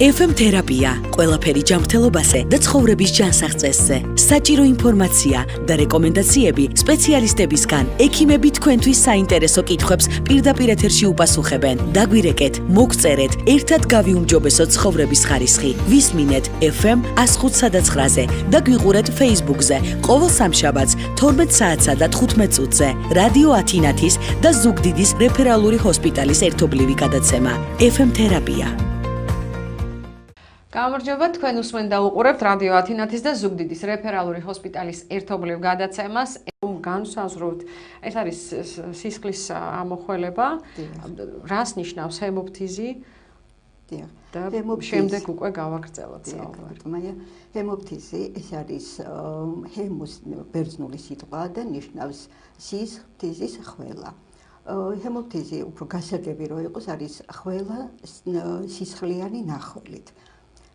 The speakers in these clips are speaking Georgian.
FM თერაპია, ყველაფერი ჯანმრთელობაზე და ცხოვრების ჯანსაღწესზე. საჭირო ინფორმაცია და რეკომენდაციები სპეციალისტებისგან. ექიმები თქვენთვის საინტერესო კითხვებს პირდაპირ ეთერში უპასუხებენ. დაგვირეკეთ, მოგწერეთ, ერთად გავიუმჯობესოთ ცხოვრების ხარისხი. ვისმინეთ FM 105.9-ზე და გვიყურეთ Facebook-ზე. ყოველ სამშაბათს 12 საათსა და 15 წუთზე. რადიო ათინათის და ზუგდიდის რეფერალური ჰოსპიტალის ერთობლივი გადაცემა. FM თერაპია. გამარჯობა, თქვენ უსმენთ და უყურებთ რადიო ათინათის და ზუგდიდის რეფერალური ჰოსპიტალის ერთობლივ გადაცემას. განსაზღვრავთ, ეს არის სისხლის ამოხველება, რას ნიშნავს ჰემოფთიზი? და შემდეგ უკვე გავაგრძელოთ საუბარი. ჰემოფთიზი ეს არის ჰემოს ბერძნული სიტყვა და ნიშნავს სისხლის ხველა. ჰემოფთიზი უფრო გასაგები რო იყოს, არის ხველა სისხლიანი ნახველით.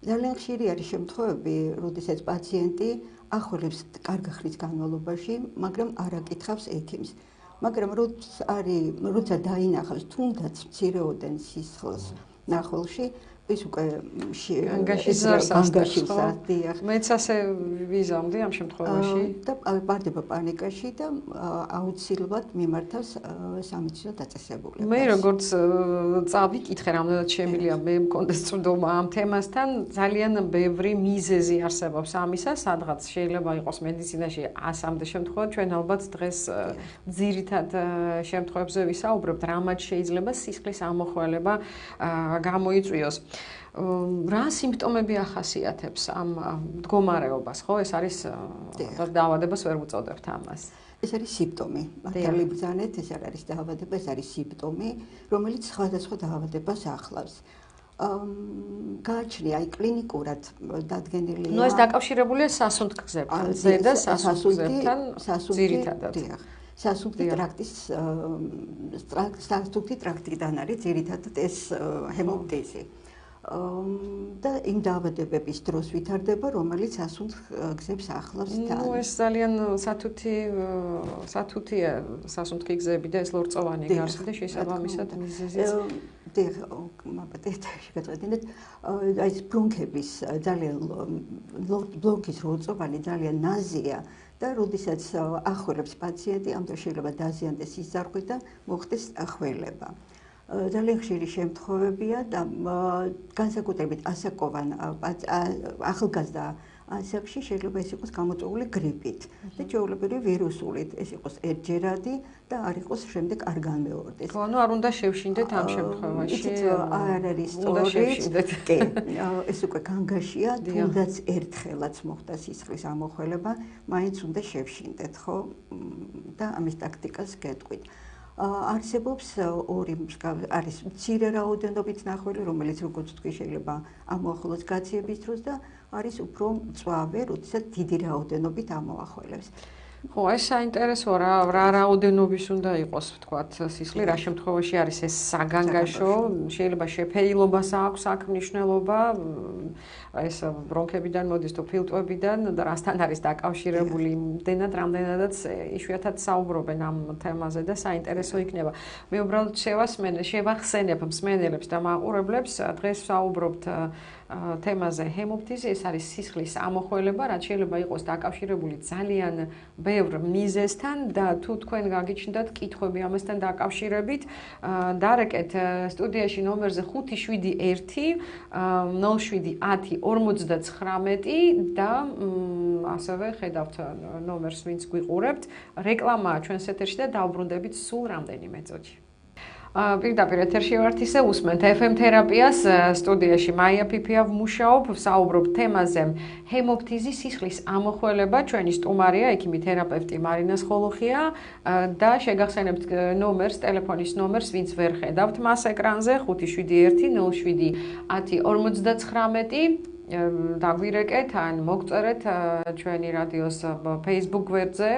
ძალიან ხშირი არის შემთხვევები, როდესაც პაციენტი ახველებს კარგი ხნის განმავლობაში, მაგრამ არ აკითხავს ექიმს. მაგრამ როცა დაინახავს თუნდაც მცირეოდენ სისხლს ნახველში, ის უკვე განგაშის დიახ. მეც ასე ვიზამდი ამ შემთხვევაში და ვარდება პანიკაში და აუცილებლად მიმართავს სამედიცინო დაწესებულებას. მე როგორც წავიკითხე, რამდენად შემიძლია მე მქონდეს წვდომა ამ თემასთან, ძალიან ბევრი მიზეზი არსებობს ამისა, სადღაც შეიძლება იყოს მედიცინაში 100-მდე შემთხვევა, ჩვენ ალბათ დღეს ძირითად შემთხვევებზე ვისაუბრებთ, რამაც შეიძლება სისხლის ამოხველება გამოიწვიოს. რა სიმპტომები ახასიათებს ამ მდგომარეობას, ხო? ეს არის დაავადებას ვერ ვუწოდებთ ამას. ეს არის სიმპტომი. მართალი ბრძანეთ, ეს არ არის დაავადება, ეს არის სიმპტომი, რომელიც სხვადასხვა დაავადებას ახლავს. გააჩნია კლინიკურად დადგენილია. ეს დაკავშირებულია სასუნთქგზებთან, ზედა სასუნთქგზებთან, ძირითადად. სასუნთქი ტრაქტიდან არის ძირითადად ეს ჰემოფთიზი. და იმ დაავადებების დროს ვითარდება, რომელიც სასუნთქგზებს ახლავს თან. ეს ძალიან სათუთია სასუნთქი გზები და ეს ლორწოვანი გარსი და შესაბამისად მიზეზიც. შეგაწყვეტინეთ, აი ეს ბრონქების ძალიან ბლონქის ლორწოვანი ძალიან ნაზია. და როდესაც ახველებს პაციენტი, ამ დროს შეიძლება დაზიანდეს სიზარღვე და მოხდეს ახველება. ძალიან ხშირი შემთხვევებია და განსაკუთრებით ასაკოვან ახალგაზრდა ასაკში შეიძლება ეს იყოს გამოწვეული გრიპით და ჩვეულებრივი ვირუსულით, ეს იყოს ერთჯერადი და არ იყოს შემდეგ არ განმეორდეს. ანუ არ უნდა შევშინდეთ ამ შემთხვევაში. არ არის სწორი. კი, ეს უკვე განგაშია, თუნდაც ერთხელაც მოხდა სისხლის ამოხველება, მაინც უნდა შევშინდეთ, ხო? და ამის ტაქტიკას გეტყვით. არსებობს ორი არის მცირე რაოდენობით ნახველი, რომელიც როგორც თქვი შეიძლება ამოახველოს გაციების დროს და არის უფრო მწვავე, როდესაც დიდი რაოდენობით ამოახველებს. ხო, ეს საინტერესოა, რა რაოდენობის უნდა იყოს, ვთქვათ, სისხლი, რა შემთხვევაში არის ეს საგანგაშო, შეიძლება შეფერილობას აქვს აქ მნიშვნელობა, ეს ბრონქებიდან მოდის თუ ფილტვებიდან და რასთან არის დაკავშირებული, რამდენადაც იშვიათად საუბრობენ ამ თემაზე და საინტერესო იქნება. მე უბრალოდ შევახსენებ მსმენელებს და მაყურებლებს, დღეს ვსაუბრობთ თემაზე ჰემოფთიზი, ეს არის სისხლის ამოხველება, რაც შეიძლება იყოს დაკავშირებული ძალიან ბევრ მიზეზთან და თუ თქვენ გაგიჩნდათ კითხვები ამასთან დაკავშირებით, დარეკეთ სტუდიაში ნომერზე 571 07 10 59 და ასევე ხედავთ ნომერს, ვინც გვიყურებთ. რეკლამაა ჩვენს ეთერში და დავბრუნდებით სულ რამდენიმე წუთში. პირდაპირ ეთერში ვართ, ისე უსმენთ FM თერაპიას, სტუდიაში მაია ფიფია ვმუშაობ, ვსაუბრობ თემაზე ჰემოფთიზი, სისხლის ამოხველება, ჩვენი სტუმარია ექიმი თერაპევტი მარინა სხოლოხია და შეგახსენებთ ნომერს, ტელეფონის ნომერს, ვინც ვერ ხედავთ მას ეკრანზე, 571 07 10 59 დაგვირეკეთ ან მოგწერეთ ჩვენი რადიოს Facebook გვერდზე,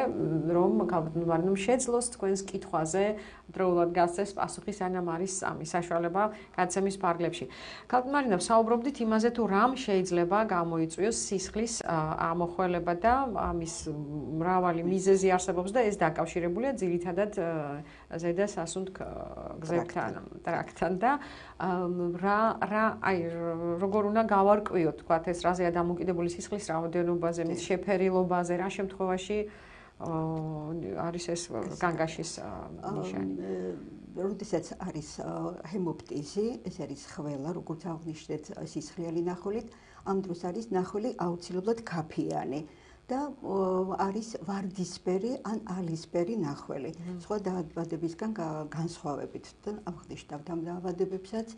რომ მარინომ შეძლოს თქვენს კითხვაზე დროულად გასცეს პასუხი, სანამ არის ამი საშუალება გადაცემის ფარგლებში. ქალბატონ მარინა, ვსაუბრობდით იმაზე, თუ რამ შეიძლება გამოიწვიოს სისხლის ამოხველება და ამის მრავალი მიზეზი არსებობს და ეს დაკავშირებულია ძირითადად ზედა სასუნთ გზებთან, ტრაქტთან და როგორ უნდა გავარკვიოთ, თქვათ ეს რაზეა დამოკიდებული სისხლის რაოდენობაზე, მის შეფერილობაზე, რა შემთხვევაში არის ეს განგაშის ნიშანი. როდესაც არის ჰემოფთიზი, ეს არის ხველა, როგორც აღნიშნეთ, სისხლიანი ნახველით, ამ დროს არის ნახველი აუცილებლად ქაფიანი და არის ვარდისფერი ან ალისფერი ნახველი. სხვა დაავადებისგან განსხვავებით და აღნიშნავთ ამ დაავადებებსაც,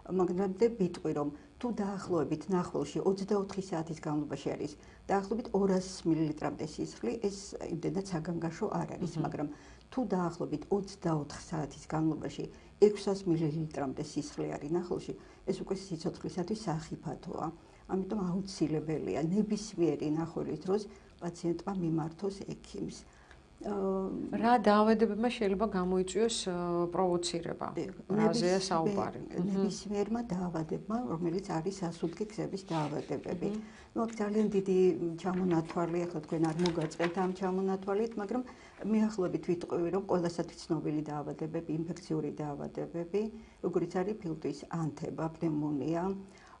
მაგრამ ვიტყვი, რომ თუ დაახლოებით ნახველში 24 საათის განმავლობაში არის დაახლოებით 200 მილilitrამდე სისხლი, ეს იმდენად საგანგაშო არ არის, მაგრამ თუ დაახლოებით 24 საათის განმავლობაში 600 მილilitrამდე სისხლი არის ნახველში, ეს უკვე სიცოცხლისათვის სახიფათოა. ამიტომ აუცილებელია ნებისმიერი ნახველის დროს პაციენტმა მიმართოს ექიმს. რა დაავადებებმა შეიძლება გამოიწვიოს პროვოცირება? რაზეა საუბარი? ნებისმიერმა დაავადებმა, რომელიც არის სასუნთქი გზების დაავადებები. აქ ძალიან დიდი ჩამონათვალი, ახლა თქვენ არ მოგაწყენთ ამ ჩამონათვალით, მაგრამ მიახლოებით ვიტყვი, რომ ყველასათვის ცნობილი დაავადებები, ინფექციური დაავადებები, როგორიც არის ფილტვის ანთება, პნევმონია,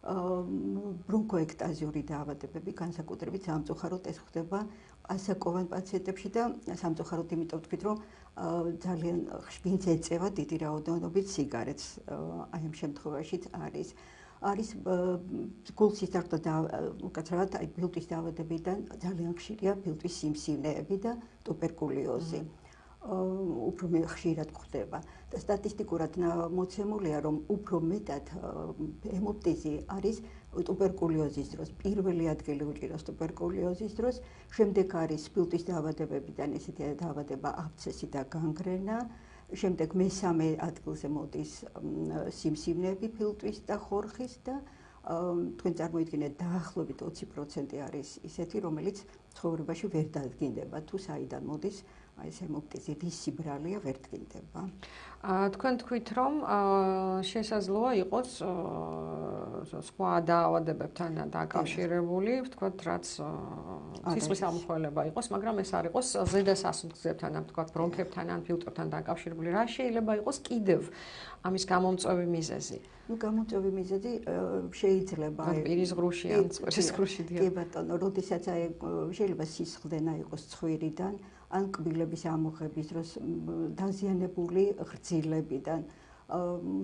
ბრონქოექტაზიური დაავადებები, განსაკუთრებით სამწუხაროდ ეს ხდება ასაკოვან პაციენტებში და სამწუხაროდ იმიტომ ვთქვით, რომ ძალიან ვინც ეწევა დიდი რაოდენობით სიგარეტს, აი ამ შემთხვევაშიც არის გულსისდარტყე და უკაცრავად აი ფილტვის დაავადებიდან ძალიან ხშირია ფილტვის სიმსივნეები და ტუბერკულოზი. უფრო ხშირად გვხდება და სტატისტიკურად მოცემულია, რომ უფრო მეტად ჰემოფთიზი არის ტუბერკულოზის დროს, პირველი ადგილი უჭირავს ტუბერკულოზის დროს, შემდეგ არის ფილტვის დაავადებებიდან ესეთი დაავადება აბცესი და განგრენა, შემდეგ მესამე ადგილზე მოდის სიმსივნეები ფილტვის და ხორხის და თქვენ წარმოიდგინეთ დაახლოებით 20% არის ისეთი, რომელიც ცხოვრებაში ვერ დადგინდება, თუ საიდან მოდის აი ეს ჰემოფთიზი, რის ბრალია ვერ დგინდება. თქვენ თქვით, რომ შესაძლოა იყოს სხვა დაავადებებთან დაკავშირებული, ვთქვათ, რაც სისხლის ამოხველება იყოს, მაგრამ ეს არ იყოს ზედა სასუნთქებთან, ვთქვათ, ბრონქებთან ან ფილტვებთან დაკავშირებული. რა შეიძლება იყოს კიდევ ამის გამომწვევი მიზეზი? გამომწვევი მიზეზი შეიძლება პირის ღრუში ან წყვილის ღრუში. კი ბატონო, როდესაც შეიძლება სისხლდენა იყოს ცხვირიდან ან კბილების ამოღების დროს დაზიანებული ღრძილებიდან.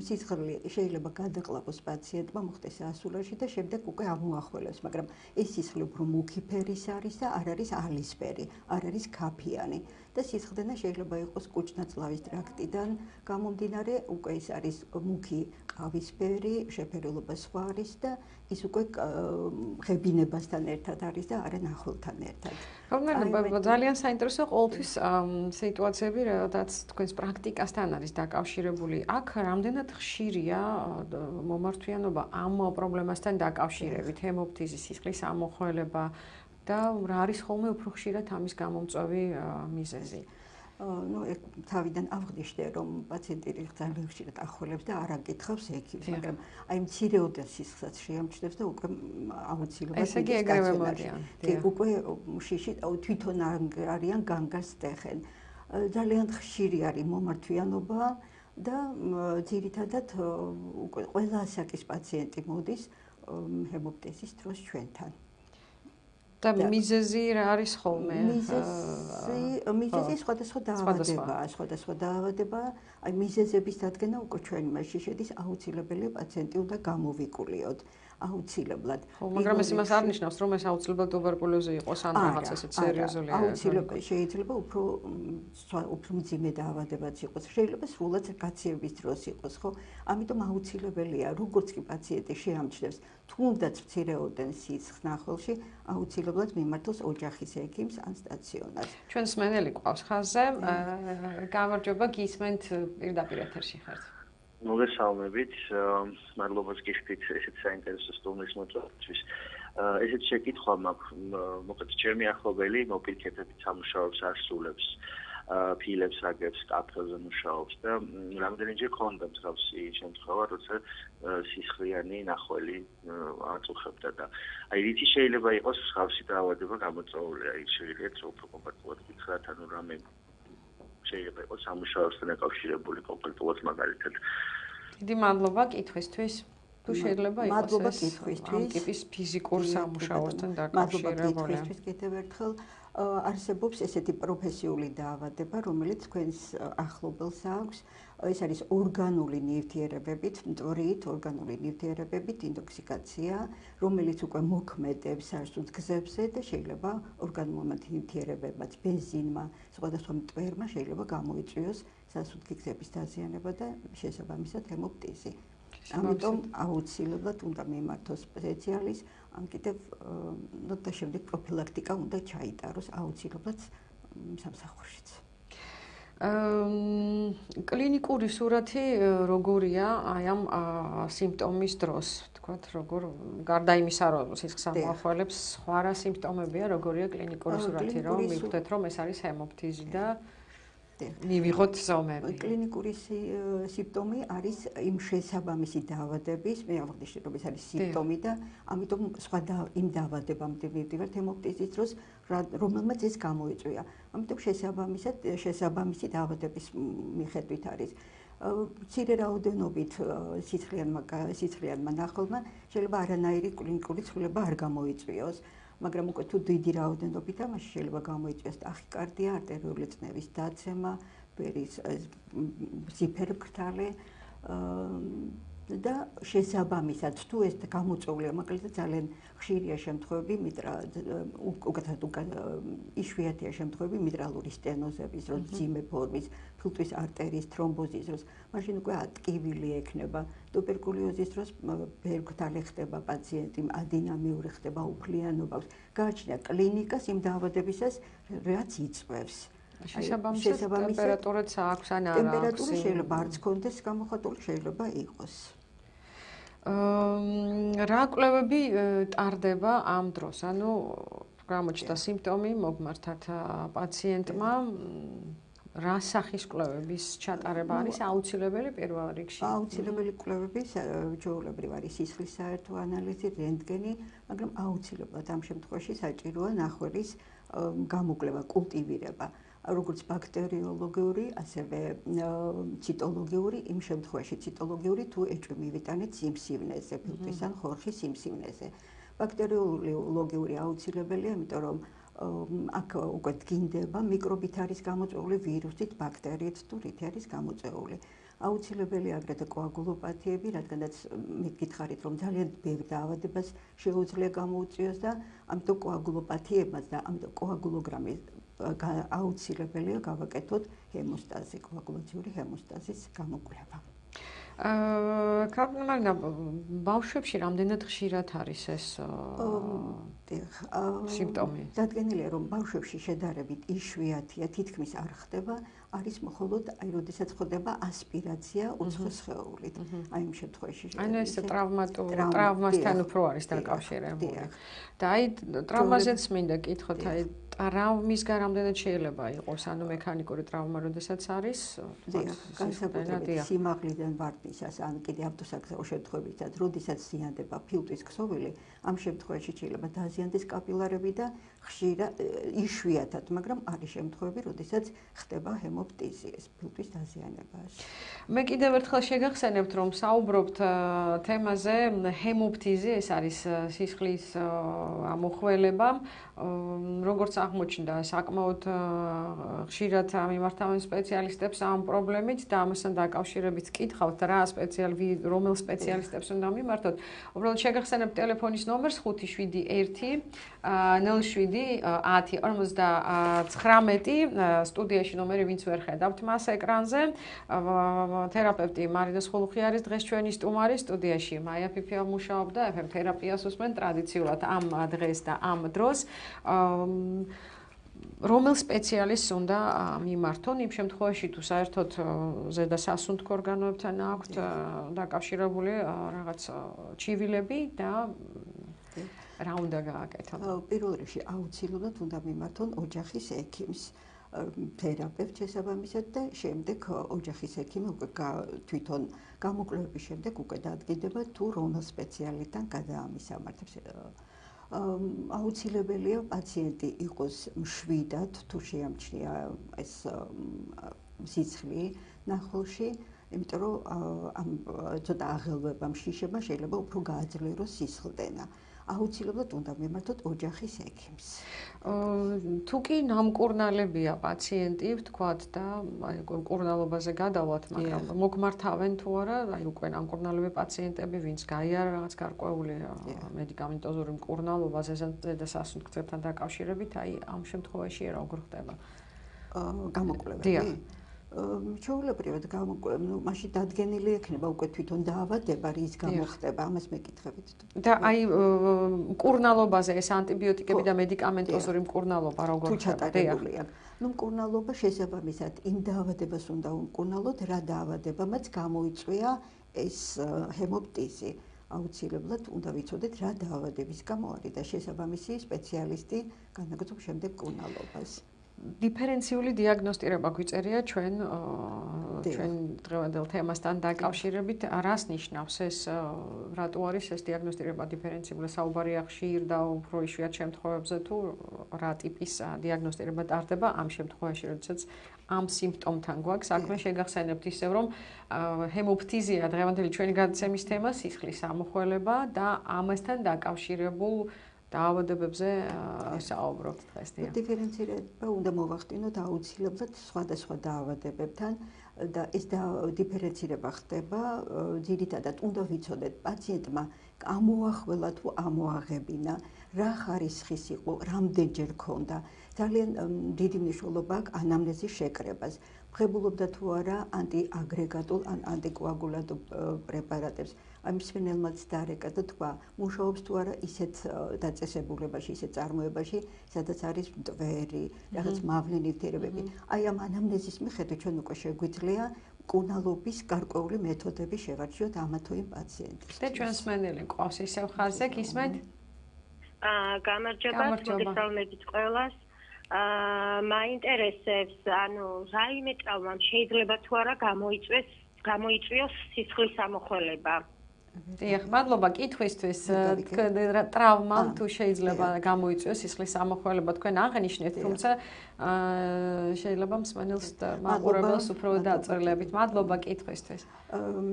სისხლი შეიძლება გადაყლაპოს პაციენტმა, მოხდეს ასულაში და შემდეგ უკვე ამოახველებს, მაგრამ ეს სისხლი უფრო მუქი ფერის არის და არ არის ალისფერი, არ არის ქაფიანი და სისხლდენა შეიძლება იყოს კუჭნაწლავის ტრაქტიდან გამომდინარე, უკვე ის არის მუქი ყავისფერი, შეფერილობა სხვა არის და ის უკვე ღებინებასთან ერთად არის და არა ნახველთან ერთად. ძალიან საინტერესო ყოველთვის სიტუაციები, როდესაც თქვენს პრაქტიკასთან არის დაკავშირებული. აქ რამდენად ხშირია მომართვიანობა ამ პრობლემასთან დაკავშირებით, ჰემოფთიზი, სისხლის ამოხველება და რა არის ხოლმე უფრო ხშირად ამის გამომწვევი მიზეზი? თავიდან ავღნიშნე, რომ პაციენტი ძალიან ხშირად ახველებს და არ აკითხავს ექიმს, მაგრამ აი მცირეოდენ სისხლსაც შეამჩნევს და უკვე აუცილებლად ესე იგი ეგრევე მოდიან. უკვე შიში თვითონ არიან განგას ტეხენ. ძალიან ხშირი არის მომართვიანობა და ძირითადად უკვე ყველა ასაკის პაციენტი მოდის ჰემოფთიზის დროს ჩვენთან. და მიზეზი რა არის ხოლმე? მიზეზი სხვადასხვა დაავადებაა. აი მიზეზების დადგენა უკვე ჩვენი მასში შედის, აუცილებელი პაციენტი უნდა გამოვიკულიოთ. აუცილებლად. მაგრამ ეს იმას არ ნიშნავს, რომ ეს აუცილებლად ტუბერკულოზი იყოს ან რაღაც ესეთ სერიოზული. აუცილებლად შეიძლება უფრო მძიმე დაავადებაც იყოს. შეიძლება სრულად გაცივების დროს იყოს, ხო? ამიტომ აუცილებელია, როგორც კი პაციენტი შეამჩნევს, თუნდაც მცირეოდენ სისხლს ნახველში, აუცილებლად მიმართოს ოჯახის ექიმს ან სტაციონარს. ჩვენ მსმენელი გვყავს ხაზზე. გამარჯობა, გისმენთ პირდაპირ ეთერში ხართ. მოგესალმებით, მადლობას გიხდით ესეთ საინტერესო სტუმრის მოწვევისთვის. ესეთ შეკითხვა მაქვს, მოკლედ ჩემი ახლობელი მოპირკეთებით სამუშაოებს ასრულებს, ფილებს აგებს, კაფეზე მუშაობს და რამდენჯერ ქონდა მსგავსი შემთხვევა, როცა სისხლიანი ნახველი აწუხებდა და აი რითი შეიძლება იყოს მსგავსი დაავადება გამოწვეული, აი შეიძლება უფრო კონკრეტულად გითხრათ, ანუ რამე შეიძლება იყოს სამუშაოსთან დაკავშირებული კონკრეტულად მაგალითად. დიდი მადლობა კითხვისთვის. თუ შეიძლება იყოს მადლობა ეს კითხვისთვის. ამ ტიპის ფიზიკურ სამუშაოსთან მადლობა დაკავშირებული. კითხვისთვის კიდევ ერთხელ. არსებობს ესეთი პროფესიული დაავადება, რომელიც თქვენს ახლობელს აქვს. ეს არის ორგანული ნივთიერებებით, მტვრით ორგანული ნივთიერებებით ინტოქსიკაცია, რომელიც უკვე მოქმედებს სასუნთ გზებზე და შეიძლება ორგანულმა ნივთიერებებმაც, ბენზინმა, სხვადასხვა მტვერმა შეიძლება გამოიწვიოს სასუნთ გზების დაზიანება და შესაბამისად ჰემოფთიზი. ამიტომ აუცილებლად უნდა მიმართოს სპეციალისტს, ან კიდევ და შემდეგ პროფილაქტიკა უნდა ჩაიტაროს აუცილებლად სამსახურშიც. კლინიკური სურათი როგორია აი ამ სიმპტომის დროს, თქვათ, როგორ გარდა იმისა, რომ სისხლს ამოხველებს, სხვა რა სიმპტომებია, როგორია კლინიკური სურათი, რომ მივხვდეთ, რომ ეს არის ჰემოფთიზი და მივიღოთ ზომები. კლინიკური სიმპტომი არის იმ შესაბამისი დაავადების, მე აღნიშნე, რომ ეს არის სიმპტომი და ამიტომ სხვა იმ დაავადებამდე მივდივართ ჰემოფთიზის დროს, რომელმაც ეს გამოიწვია. ამიტომ შესაბამისი დაავადების მიხედვით არის. მცირე რაოდენობით სისხლიანმა ნახველმა შეიძლება არანაირი კლინიკური ცვლილება არ გამოიწვიოს. მაგრამ უკვე თუ დიდი რაოდენობით ამაში შეიძლება გამოიწვიოს ტახიკარდია, არტერიული წნევის დაცემა, ბერის ზიფერგრთალე და შესაბამისად თუ ეს გამოწვეულია, მაგალითად ძალიან ხშირია შემთხვევები იშვიათია შემთხვევები მიტრალური სტენოზების, რომ მძიმე ფორმის, ფილტვის არტერიის თრომბოზის დროს, მაშინ უკვე ტკივილი ექნება. ტუბერკულოზის დროს ბერგრთალე ხდება პაციენტი, ადინამიური ხდება, უფლიანობა აქვს. გააჩნია კლინიკას იმ დაავადებისას, რაც იწვევს. შესაბამისად ტემპერატურაც აქვს ან არა აქვს. ტემპერატურა შეიძლება არც კონდეს გამოხატული, შეიძლება იყოს. რა კვლევები ტარდება ამ დროს? ანუ გამოჩნდა სიმპტომი, მოგმართათ პაციენტმა, რა სახის კვლევების ჩატარება არის აუცილებელი პირველ რიგში? აუცილებელი კვლევები ჩვეულებრივ არის სისხლის საერთო ანალიზი, რენტგენი, მაგრამ აუცილებლად ამ შემთხვევაში საჭიროა ნახველის გამოკვლევა, კულტივირება. როგორც ბაქტერიოლოგიური, ასევე ციტოლოგიური, იმ შემთხვევაში ციტოლოგიური თუ ეჭვი მივიტანეთ სიმსივნეზე, ფილტვის ან ხორხის სიმსივნეზე. ბაქტერიოლოგიური აუცილებელია, იმიტომ რომ აქ უკვე დგინდება მიკრობით არის გამოწვეული, ვირუსით, ბაქტერიით თუ რითი არის გამოწვეული. აუცილებელი აგრეთვე კოაგულოპათიები, რადგანაც მიგითხარით, რომ ძალიან ბევრ დაავადებას შეუძლია გამოუწვიოს და ამიტომ კოაგულოპათიებმაც და ამიტომ კოაგულოგრამის აუცილებელია გავაკეთოთ ჰემოსტაზი, კოაგულაციური ჰემოსტაზის გამოკვლევა. კარგმანა ბავშვებში რამდენად ხშირად არის ეს სიმპტომი? დადგენილია, რომ ბავშვებში შედარებით იშვიათია, თითქმის არ ხდება, არის მხოლოდ აი როდესაც ხდება ასპირაცია უცხო სხეულით. აი იმ შემთხვევაში. ანუ ეს ტრავმასთან უფრო არის დაკავშირებული. და აი ტრავმაზეც მინდა კითხოთ, აი ტრავმისგან რამდენად შეიძლება იყოს, ანუ მექანიკური ტრავმა როდესაც არის? განსაკუთრებით სიმაღლიდან ვარდნისას, ან კიდე ავტოსაგზაო შემთხვევებითაც, როდესაც ზიანდება ფილტვის ქსოვილი, ამ შემთხვევაში შეიძლება დაზიანდეს კაპილარები და ხშირად იშვიათად, მაგრამ არის შემთხვევები, როდესაც ხდება ჰემოფთიზი, ეს ფილტვის დაზიანებაში. მე კიდევ ერთხელ შეგახსენებთ, რომ საუბრობთ თემაზე ჰემოფთიზი, ეს არის სისხლის ამოხველება, როგორც აღმოჩნდა, საკმაოდ ხშირად მიმართავენ სპეციალისტებს ამ პრობლემით და ამასთან დაკავშირებით კითხავთ, რომელ სპეციალისტებს უნდა მიმართოთ. უბრალოდ შეგახსენებთ ტელეფონის ნომერს 571 07 10 59 სტუდიაში ნომერი ვინც ვერ ხედავთ მას ეკრანზე. თერაპევტი მარინა სხულუხი არის დღეს ჩვენი სტუმარი სტუდიაში. მაია ფიფია მუშაობდა FM თერაპიას უსმენ ტრადიციულად ამ დღეს და ამ დროს. რომელ სპეციალისტს უნდა მიმართონ იმ შემთხვევაში თუ საერთოდ ზედა სასუნთქო ორგანოებთან აქვთ დაკავშირებული რაღაც ჩივილები და რა უნდა გააკეთონ? პირველ რიგში აუცილებლად უნდა მიმართონ ოჯახის ექიმს, თერაპევტ შესაბამისად და შემდეგ ოჯახის ექიმი უკვე თვითონ გამოკვლევების შემდეგ უკვე დადგინდება თუ რომელ სპეციალისტთან გადაამისამართებს აუცილებელია პაციენტი იყოს მშვიდად, თუ შეამჩნია ეს სისხლი ნახულში, იმიტომ რომ ამ ცოტა აღელვება მშიშება შეიძლება უფრო გააძლიეროს სისხლდენა. აუცილებლად უნდა მიმართოთ ოჯახის ექიმს. თუ კი ნამკურნალებია პაციენტი, ვთქვათ და აი მკურნალობაზე გადავალთ, მაგრამ მოგმართავენ თუ არა, აი უკვე ნამკურნალები პაციენტები, ვინც გაიარა რაღაც გარკვეული მედიკამენტოზური მკურნალობა ზედაპირ და სასუნთქებთან დაკავშირებით, აი ამ შემთხვევაში რა როგორ ხდება? გამოკვლევები. ჩვეულებრივად მაშინ დადგენილი ექნება უკვე თვითონ დაავადება, რის გამო ხდება, ამას მეკითხებით. და აი მკურნალობაზე ეს ანტიბიოტიკები და მედიკამენტოზური მკურნალობა როგორ ხდება? მკურნალობა შესაბამისად იმ დაავადებას უნდა უმკურნალოთ, რა დაავადებამაც გამოიწვია ეს ჰემოფთიზი. აუცილებლად უნდა ვიცოდეთ რა დაავადების გამო არის და შესაბამისი სპეციალისტი განაგრძობს შემდეგ მკურნალობას. დიფერენციული დიაგნოსტირება გვიწერია ჩვენ დღევანდელ თემასთან დაკავშირებით. რას ნიშნავს ეს? რატო არის ეს დიაგნოსტირება დიფერენციული? საუბარია ხშირ და უფრო იშვიათ შემთხვევებზე თუ რა ტიპის დიაგნოსტირება ტარდება ამ შემთხვევაში, როდესაც ამ სიმპტომთან გვაქვს საქმე. შეგახსენებთ ისევ, რომ ჰემოფთიზია დღევანდელი ჩვენი გადაცემის თემა სისხლის ამოხველება და ამასთან დაკავშირებულ დაავადებებზე საუბრობთ დღეს. დიფერენცირება უნდა მოვახდინოთ აუცილებლად სხვადასხვა დაავადებებთან და ეს დიფერენცირება ხდება ძირითადად უნდა ვიცოდეთ პაციენტმა ამოახველა თუ ამოაღებინა, რა ხარისხის იყო, რამდენჯერ ქონდა. ძალიან დიდი მნიშვნელობა აქვს ანამნეზის შეკრებას. მღებულობდა თუ არა ანტიაგრეგატულ ან ანტიკოაგულანტულ პრეპარატებს. აი მსმენელმაც დარეკა და თქვა, მუშაობს თუ არა ისეთ დაწესებულებაში, ისეთ წარმოებაში, სადაც არის მტვერი, რაღაც მავნე ნივთიერებები. აი ამ ანამნეზის მიხედვით ჩვენ უკვე შეგვიძლია მკურნალობის გარკვეული მეთოდები შევარჩიოთ ამა თუ იმ პაციენტის. და ჩვენს მსმენელი ყავს ისევ ხარზე, გისმენთ? გამარჯობა, მოგესალმებით ყველას. მაინტერესებს, ანუ რაიმე ტრავმამ შეიძლება თუ არა გამოიწვიოს სისხლის ამოხველება. დიახ, მადლობა კითხვისთვის. ტრავმამ თუ შეიძლება გამოიწვიოს სისხლის ამოხველება, თქვენ აღნიშნეთ, თუმცა შეიძლება მსმენელს მაყურებელს უფრო დააწრილებით. მადლობა კითხვისთვის.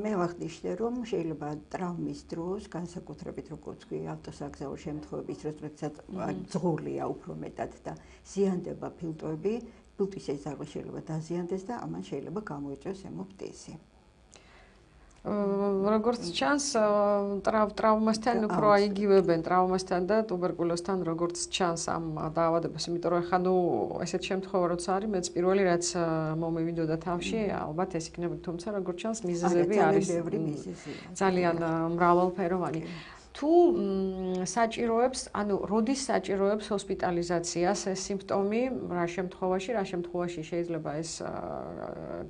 მე ვახდიშნე, რომ შეიძლება ტრავმის დროს, განსაკუთრებით როგორც კი ავტოსაგზაო შემთხვევების დროს, როდესაც ძღოლია უფრო მეტად და ზიანდება ფილტვები, ფილტვის ეძაღვა შეიძლება დაზიანდეს და ამან შეიძლება გამოიწვიოს ჰემოფთიზი. როგორც ჩანს, ტრავმასთან უფრო აიგივებენ ტრავმასთან და ტუბერკულოზთან, როგორც ჩანს ამ დაავადებას, იმიტომ რომ ეხლა ესეთ შემთხვევა როცა არის, მეც პირველი რაც მომივიდოდა თავში, ალბათ ეს იქნება, თუმცა როგორც ჩანს, მიზეზები არის ძალიან მრავალფეროვანი. თუ საჭიროებს, ანუ როდის საჭიროებს ჰოსპიტალიზაციას ეს სიმპტომი, რა შემთხვევაში შეიძლება ეს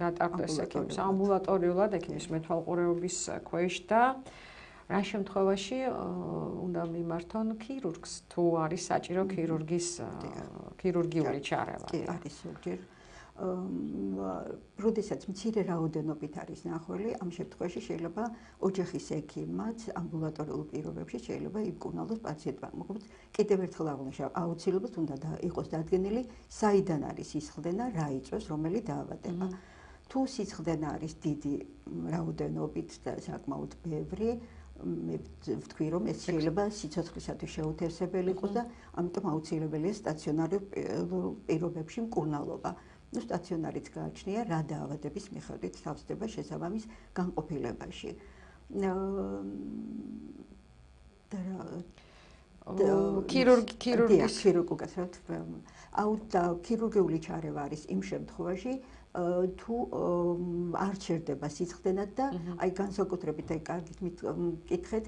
გატარდეს ექიმის ამბულატორიულად, ექიმის მეთვალყურეობის ქვეშ და რა შემთხვევაში უნდა მიმართონ ქირურგს, თუ არის საჭირო ქირურგიული ჩარევა. კი, არის ზოგჯერ. როდესაც მცირე რაოდენობით არის ნახველი, ამ შემთხვევაში შეიძლება ოჯახის ექიმაც ამბულატორიულ პირობებში შეიძლება იმკურნალოს პაციენტმა. მოკლედ, კიდევ ერთხელ აღვნიშნავ, აუცილებლად უნდა იყოს დადგენილი, საიდან არის სისხლდენა, რა იწვევს, რომელი დაავადება. თუ სისხლდენა არის დიდი რაოდენობით და საკმაოდ ბევრი, მე ვთქვი, რომ ეს შეიძლება სიცოცხლისათვის შეუთევსებელი იყოს და ამიტომ აუცილებელია სტაციონარულ პირობებში მკურნალობა. სტაციონარიც გააჩნია რა დაავადების მიხედვით თავსდება შესაბამის განყოფილებაში. ქირურგიული ჩარევა არის იმ შემთხვევაში, თუ არ ჩერდება სისხლდენა და აი განსაკუთრებით აი კარგით მკითხეთ,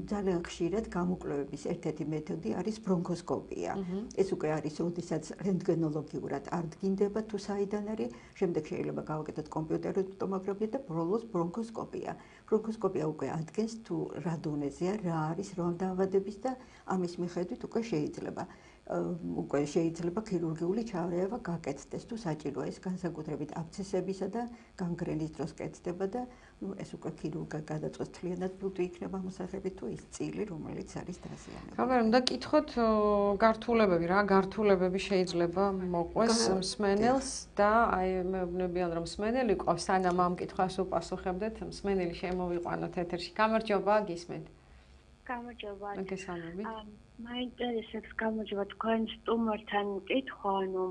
ძალიან ხშირად გამოკვლევების ერთ-ერთი მეთოდი არის ბრონქოსკოპია. ეს უკვე არის, როდესაც რენტგენოლოგიურად არ დგინდება თუ საიდან არის, შემდეგ შეიძლება გავაკეთოთ კომპიუტერული ტომოგრაფია და ბოლოს ბრონქოსკოპია. ბრონქოსკოპია უკვე ადგენს თუ რა დონეზეა, რა არის რომ დაავადების და ამის მიხედვით უკვე შეიძლება. უკვე შეიძლება ქირურგიული ჩარევა გაკეთდეს თუ საჭიროა ეს განსაკუთრებით აბცესებისა და განგრენის დროს კეთდება და ეს უკვე ქირურგა გადაწყვეტს თლიანად ბუდი იქნება მოსახები თუ ის წილი რომელიც არის დაზიანებული. მაგრამ უნდა კითხოთ გართულებები რა გართულებები შეიძლება მოყვეს მსმენელს და აი მეუბნებიან რომ მსმენელი ყავს სანამ ამ კითხვას უპასუხებდეთ მსმენელი შემოვიყვანოთ ეთერში. გამარჯობა გისმენთ. გამარჯობა. მოგესალმებით. მაინტერესებს გამარჯობა თქვენ სტუმართან კითხვა, ანუ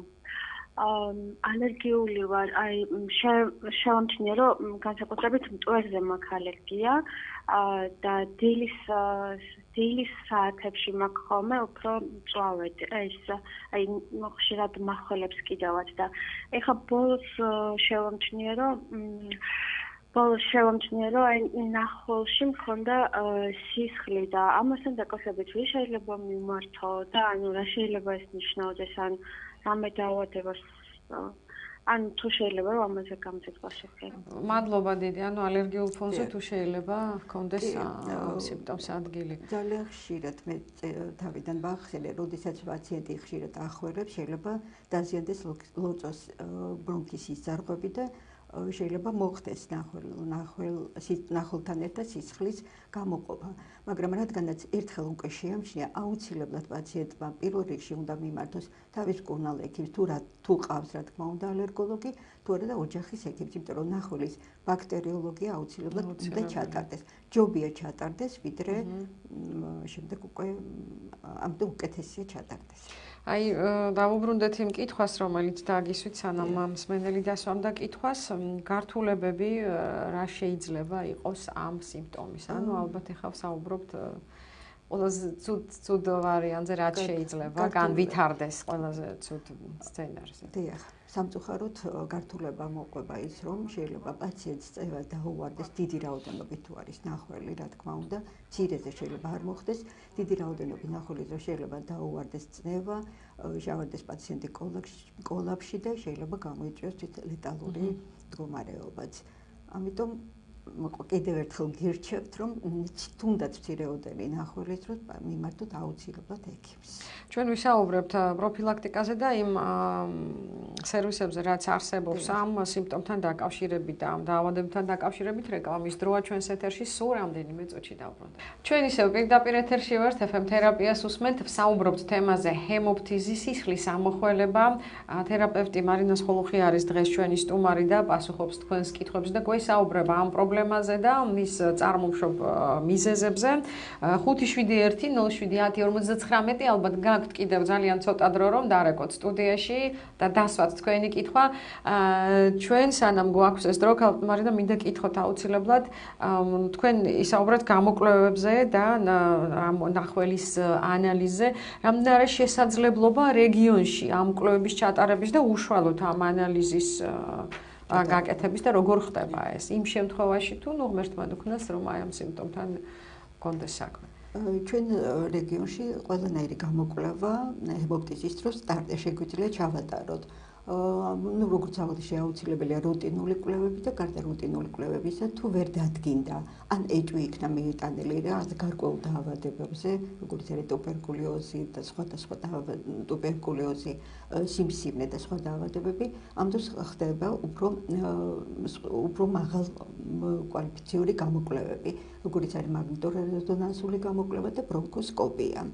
ალერგიული ვარ, აი შევამჩნიე რომ განსაკუთრებით მტვერზე მაქვს ალერგია და დილის საათებში მაქვს ხოლმე უფრო მწვავედ ეს აი ხშირად მახველებს კიდევაც და ეხლა ბოლოს შევამჩნიე რომ აი ნახველში მქონდა სისხლი და ამასთან დაკავშირებით ვინ შეიძლება მიმართო და ანუ რა შეიძლება ეს ნიშნავდეს ან რამე დაავადებას ან თუ შეიძლება რომ ამაზე გამწევ პასუხი. მადლობა დიდი. ანუ ალერგიულ ფონზე თუ შეიძლება ჰქონდეს სიმპტომს ადგილი. ძალიან ხშირად მე თავიდან ვახსენე, როდესაც პაციენტი ხშირად ახველებს, შეიძლება დაზიანდეს ლოცოს ბრონქისის ძარღვები და შეიძლება მოხდეს ნახველთან ერთად სისხლის გამოყოფა. მაგრამ რადგანაც ერთხელ უკვე შეამჩნია, აუცილებლად პაციენტმა პირველ რიგში უნდა მიმართოს თავის მკურნალ ექიმს თუ ყავს რა თქმა უნდა ალერგოლოგი, თუ არა და ოჯახის ექიმს, იმიტომ რომ ნახველის ბაქტერიოლოგია აუცილებლად უნდა ჩატარდეს. ჯობია ჩატარდეს, ვიდრე შემდეგ უკვე ამიტომ უკეთესია ჩატარდეს. აი დავუბრუნდეთ იმ კითხვას, რომელიც დაგისვით სანამ მსმენელი დასვამდა კითხვას, გართულებები რა შეიძლება იყოს ამ სიმპტომის. ანუ ალბათ ეხლა ვსაუბრობთ ყველაზე ცუდ ვარიანტზე, რაც შეიძლება განვითარდეს ყველაზე ცუდ სცენარზე. დიახ, სამწუხაროდ გართულება მოყვება ის, რომ შეიძლება პაციენტს წევა დაუვარდეს დიდი რაოდენობით თუ არის ნახველი, რა თქმა უნდა, მცირეზე შეიძლება არ მოხდეს, დიდი რაოდენობით ნახველის დროს შეიძლება დაუვარდეს წნევა, შევარდეს პაციენტი კოლაფში და შეიძლება გამოიწვიოს ლეტალური მდგომარეობაც. ამიტომ კიდევ ერთხელ გირჩევთ, რომ თუნდაც მცირეოდენი ნახველის დროს მიმართოთ აუცილებლად ექიმს. ჩვენ ვისაუბრებთ პროფილაქტიკაზე და იმ სერვისებზე, რაც არსებობს ამ სიმპტომთან დაკავშირებით და ამ დაავადებებთან დაკავშირებით რეკლამის დროა ჩვენს ეთერში სულ რამდენიმე წუთში დავბრუნდეთ. ჩვენ ისევ პირდაპირ ეთერში ვართ, FM თერაპიას უსმენთ, ვსაუბრობთ თემაზე ჰემოფთიზი, სისხლის ამოხველება. თერაპევტი მარინა სხოლუხი არის დღეს ჩვენი სტუმარი და პასუხობს თქვენს კითხვებს და გვესაუბრება ამ პრობლემაზე და მის წარმოშობ მიზეზებზე. 571-07-10-59 ალბათ გაქვთ კიდევ ძალიან ცოტა დრო რომ დარეკოთ სტუდიაში და დასვათ თქვენი კითხვა. ჩვენ სანამ გვაქვს ეს დრო, მარინა მინდა კითხოთ აუცილებლად თქვენ ისაუბრეთ გამოკვლევებზე და ნახველის ანალიზზე. რამდენი არის შესაძლებლობა რეგიონში ამ კვლევების ჩატარების და უშუალოდ ამ ანალიზის გაკეთების და როგორ ხდება ეს? იმ შემთხვევაში თუ ღმერთმა უქნას რომ აი ამ სიმპტომთან გქონდეს საქმე. ჩვენ რეგიონში ყველანაირი გამოკვლევა ჰემოფთიზის დროს შეგვიძლია ჩავატაროთ. როგორც აღნიშნე, აუცილებელია რუტინული კვლევები და გარდა რუტინული კვლევებისა, თუ ვერ დადგინდა, ან ეჭვი იქნა მიიტანილი რაღაც გარკვეულ დაავადებებზე, როგორც არის ტუბერკულოზი და სხვადასხვა ტუბერკულოზი, სიმსივნე და სხვა დაავადებები, ამ დროს ხდება უფრო მაღალ კვალიფიციური გამოკვლევები, როგორც არის მაგნიტორეზონანსული გამოკვლევა და ბრონქოსკოპია.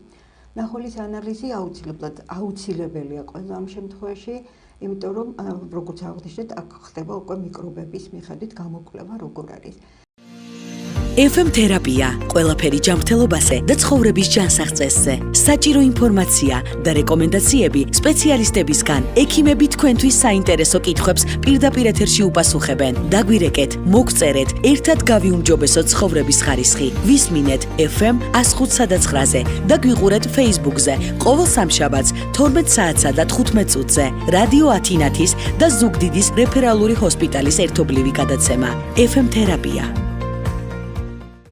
ნახველის ანალიზი აუცილებელია ყველა ამ შემთხვევაში, იმიტომ რომ როგორც აღნიშნეთ, აქ ხდება უკვე მიკრობების მიხედვით გამოკვლევა როგორ არის. FM თერაპია, ყველაფერი ჯანმრთელობაზე და ცხოვრების ჯანსაღწესზე. საჭირო ინფორმაცია და რეკომენდაციები სპეციალისტებისგან. ექიმები თქვენთვის საინტერესო კითხვებს პირდაპირ ეთერში უპასუხებენ. დაგვირეკეთ, მოგწერეთ, ერთად გავიუმჯობესოთ ცხოვრების ხარისხი. ვისმინეთ FM 105.9-ზე და გვიყურეთ Facebook-ზე. ყოველ სამშაბათს 12 საათსა და 15 წუთზე. რადიო ათინათის და ზუგდიდის რეფერალური ჰოსპიტალის ერთობლივი გადაცემა. FM თერაპია.